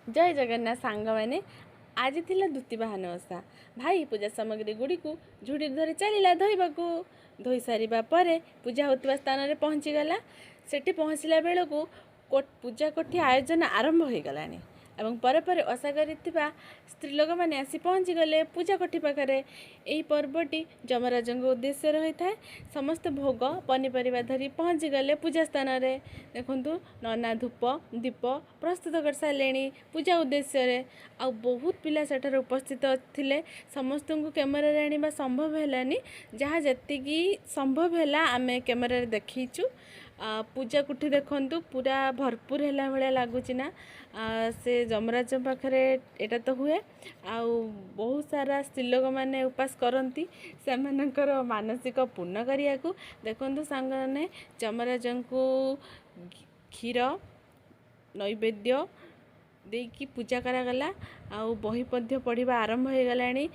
जय जगन्नाथ सांग मैंने आज थिला दुती बाहन ओषा भाई पूजा सामग्री गुड़ी को झुड़ी धरी चलला धोइबाकू धोई सारिबा परे पूजा होतिबा स्थान रे पहुँची गला। सेठी पहुँचला बेल को पूजा कोठी आयोजन आरंभ हो गलानी एवं परे परे ओषा करिथिबा स्त्री लोक माने आसी पहुँची गले पूजा कोठी पाखरे। एही पर्वटी जमराज उद्देश्य रही थाए। समस्त भोग पनीपरिया धरी पहुँची गले पूजा स्थान रे। देखंतु नना धूप दीप प्रस्तुत कर सारे पूजा उद्देश्य रे। आ बहुत पिला सेठार उपस्थित थिले। समस्त को कैमेरा रे आनिबा संभव हेलानी, जहाँ जतिकी संभव हैला आमे कैमेरा रे देखीचु। पूजा कोठी देखंतु पूरा भरपूर हैला भले लागुची ना। से जमराज पाखरे एटा तो हुए आउ बहुत सारा स्त्री लोक माने उपास करती से मानसिक पूर्ण करिया को। देखंतु सांग ने जमराज को क्षीर नैवेद्य देकी पूजा करागला। आउ बही पद्य पढ़ा आरंभ हो गलानी।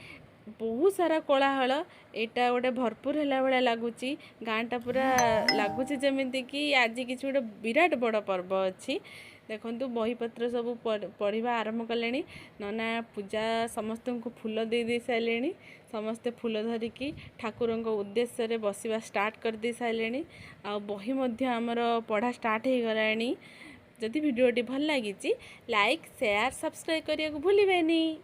बहुत सारा कोलाहल एटा गोटे भरपूर हैला भाया लगुच। गाँटा पूरा लगुच जमीती कि आज किसी गोटे विराट बड़ पर्व अच्छी। देखंतु बही पत्र सब पढ़ा आरंभ कले। नना पूजा समस्त को फूल दे सारे। समस्ते फूल धरिकी ठाकुर उद्देश्य रे बसवा स्टार्ट कर दे सारे। आ बही मध्य आमर पढ़ा स्टार्ट हो गलानी। जदि वीडियोटी भल लगी लाइक शेयर सब्सक्राइब करने को भूलिबेनी।